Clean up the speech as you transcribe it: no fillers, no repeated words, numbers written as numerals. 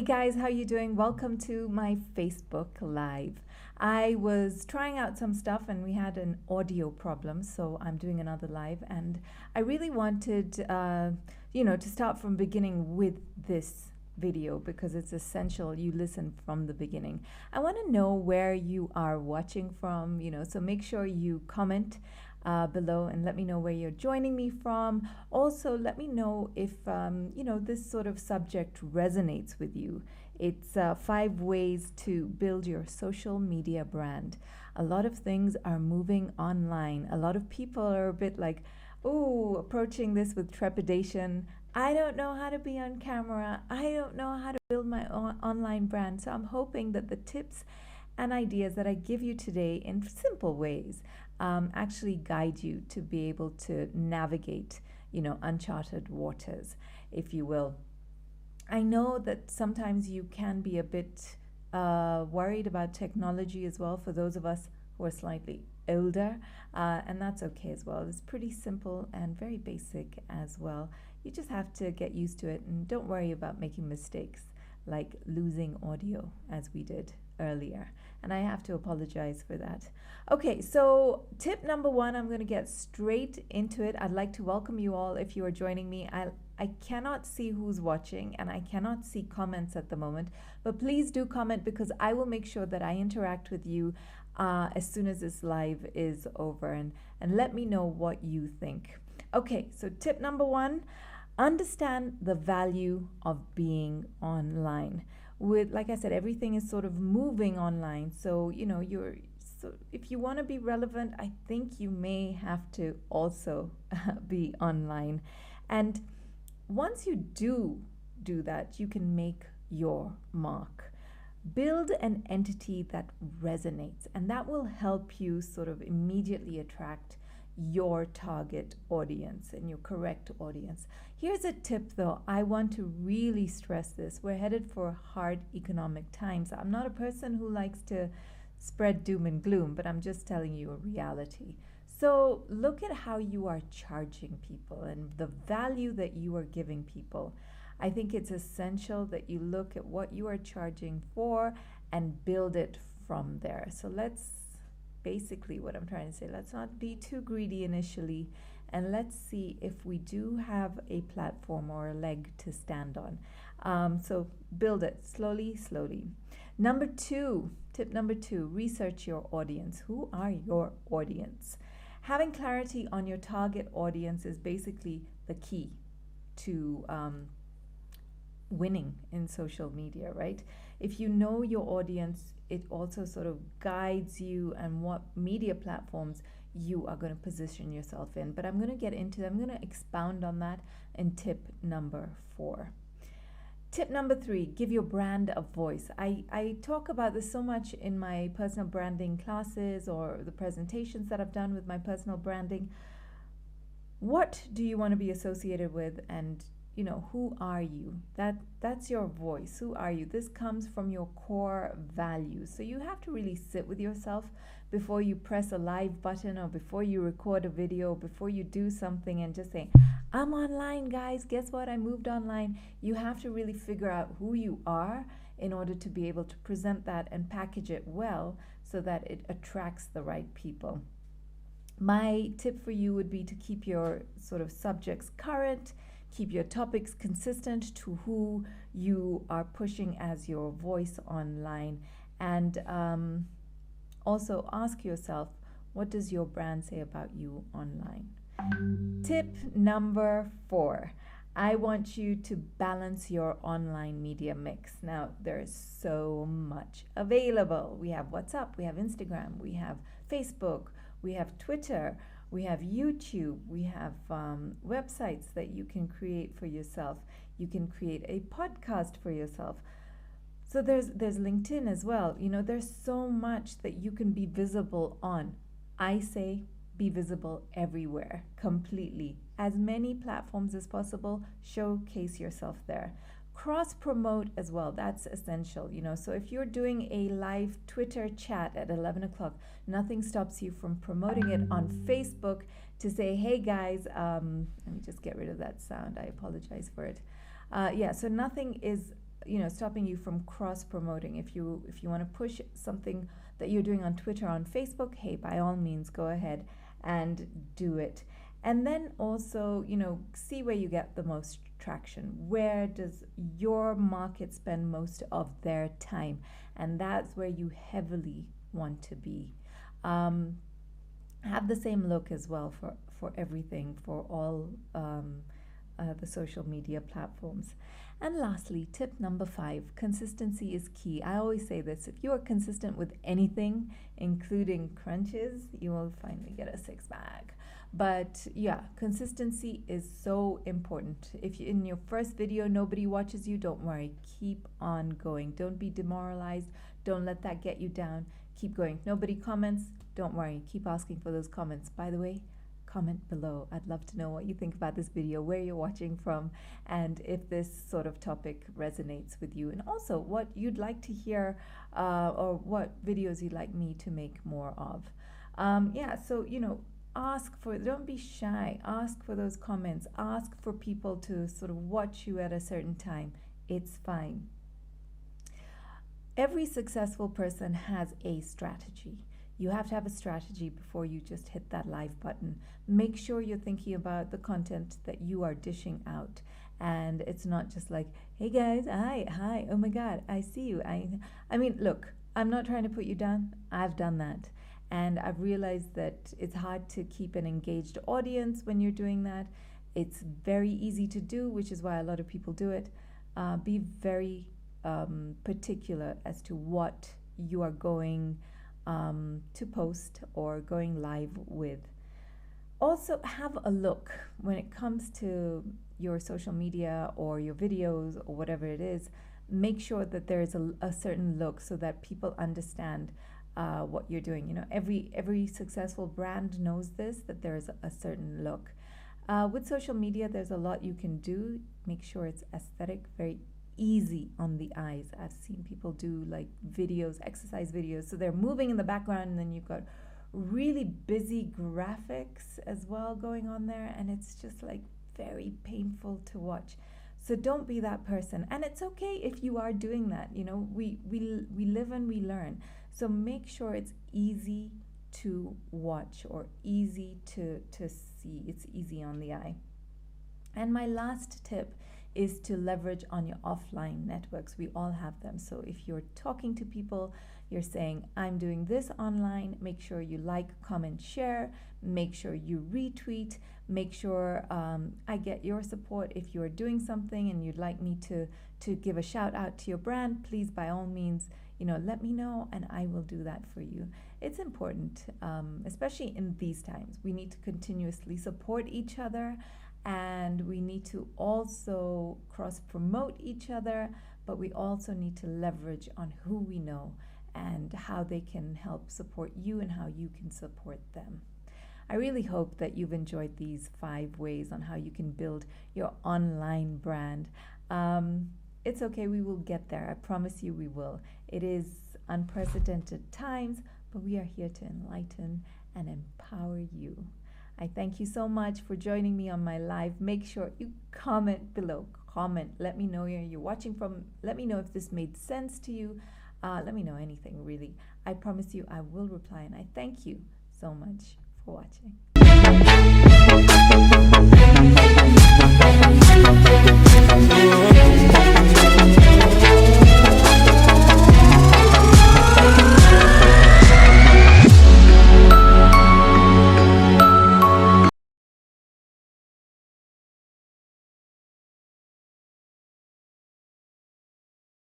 guys, how you doing? Welcome to my Facebook Live. I was trying out some stuff and we had an audio problem, so I'm doing another live. And I really wanted, to start from beginning with this video because it's essential you listen from the beginning. I want to know where you are watching from, so make sure you comment below and let me know where you're joining me from. Also, let me know if, this sort of subject resonates with you. It's 5 ways to build your social media brand. A lot of things are moving online. A lot of people are a bit like, oh, approaching this with trepidation. I don't know how to be on camera. I don't know how to build my online brand. So I'm hoping that the tips and ideas that I give you today in simple ways actually guide you to be able to navigate, uncharted waters, if you will. I know that sometimes you can be a bit worried about technology as well for those of us who are slightly older, and that's okay as well. It's pretty simple and very basic as well. You just have to get used to it and don't worry about making mistakes like losing audio as we did earlier. And I have to apologize for that. Okay, so tip number 1, I'm going to get straight into it. I'd like to welcome you all if you are joining me. I cannot see who's watching and I cannot see comments at the moment, but please do comment because I will make sure that I interact with you as soon as this live is over and let me know what you think. Okay, so tip number 1, understand the value of being online. With, like I said, everything is sort of moving online. So, if you want to be relevant, I think you may have to also be online. And once you do that, you can make your mark. Build an entity that resonates, and that will help you sort of immediately attract your target audience and your correct audience. Here's a tip though, I want to really stress this. We're headed for hard economic times. I'm not a person who likes to spread doom and gloom, but I'm just telling you a reality. So look at how you are charging people and the value that you are giving people. I think it's essential that you look at what you are charging for and build it from there. So basically what I'm trying to say, let's not be too greedy initially, and let's see if we do have a platform or a leg to stand on. So build it slowly. Tip number 2, research your audience. Who are your audience? Having clarity on your target audience is basically the key to winning in social media, right? If you know your audience, it also sort of guides you and what media platforms you are going to position yourself in. But I'm going to expound on that in tip number 4. Tip number 3, give your brand a voice. I talk about this so much in my personal branding classes or the presentations that I've done with my personal branding. What do you want to be associated with, and who are you? That's your voice. Who are you? This comes from your core values. So you have to really sit with yourself before you press a live button or before you record a video, before you do something and just say, I'm online, guys. Guess what? I moved online. You have to really figure out who you are in order to be able to present that and package it well so that it attracts the right people. My tip for you would be to keep your sort of subjects current. Keep your topics consistent to who you are pushing as your voice online. And also ask yourself, what does your brand say about you online? Tip number 4, I want you to balance your online media mix. Now, there's so much available. We have WhatsApp, we have Instagram, we have Facebook, we have Twitter, we have YouTube, we have websites that you can create for yourself. You can create a podcast for yourself. So there's LinkedIn as well. There's so much that you can be visible on. I say be visible everywhere, completely. As many platforms as possible, showcase yourself there. Cross-promote as well, that's essential. So if you're doing a live Twitter chat at 11 o'clock, nothing stops you from promoting it on Facebook to say, hey guys, let me just get rid of that sound, I apologize for it. So nothing is stopping you from cross promoting. If you want to push something that you're doing on Twitter, on Facebook, hey, by all means, go ahead and do it. And then also, see where you get the most traction. Where does your market spend most of their time? And that's where you heavily want to be. Have the same look as well for everything, for all the social media platforms. And lastly, tip number 5, consistency is key. I always say this: if you are consistent with anything, including crunches, you will finally get a six pack. But yeah, consistency is so important. If you, in your first video nobody watches you, don't worry, keep on going. Don't be demoralized. Don't let that get you down. Keep going. Nobody comments, don't worry, keep asking for those comments. By the way, comment below. I'd love to know what you think about this video, where you're watching from, and if this sort of topic resonates with you, and also what you'd like to hear, or what videos you'd like me to make more of. So ask for, don't be shy, ask for those comments, ask for people to sort of watch you at a certain time. It's fine. Every successful person has a strategy. You have to have a strategy before you just hit that live button. Make sure you're thinking about the content that you are dishing out. And it's not just like, hey guys, hi, oh my God, I see you. I mean, look, I'm not trying to put you down. I've done that. And I've realized that it's hard to keep an engaged audience when you're doing that. It's very easy to do, which is why a lot of people do it. Be very particular as to what you are going to post or going live with. Also, have a look when it comes to your social media or your videos or whatever it is. Make sure that there is a certain look so that people understand what you're doing. Every successful brand knows this, that there's a certain look. With social media, there's a lot you can do. Make sure it's aesthetic, very easy on the eyes. I've seen people do like videos, exercise videos, so they're moving in the background, and then you've got really busy graphics as well going on there, and it's just like very painful to watch. So don't be that person, and it's okay if you are doing that. We live and we learn. So make sure it's easy to watch or easy to see. It's easy on the eye. And my last tip is to leverage on your offline networks. We all have them. So if you're talking to people, you're saying, I'm doing this online, make sure you like, comment, share, make sure you retweet, make sure I get your support. If you're doing something and you'd like me to give a shout out to your brand, please, by all means, let me know and I will do that for you. It's important, especially in these times. We need to continuously support each other, and we need to also cross-promote each other, but we also need to leverage on who we know and how they can help support you and how you can support them. I really hope that you've enjoyed these 5 ways on how you can build your online brand. It's okay, we will get there. I promise you we will. It is unprecedented times, but we are here to enlighten and empower you. I thank you so much for joining me on my live. Make sure you comment below. Comment. Let me know where you're watching from. Let me know if this made sense to you. Let me know anything, really. I promise you I will reply, and I thank you so much for watching.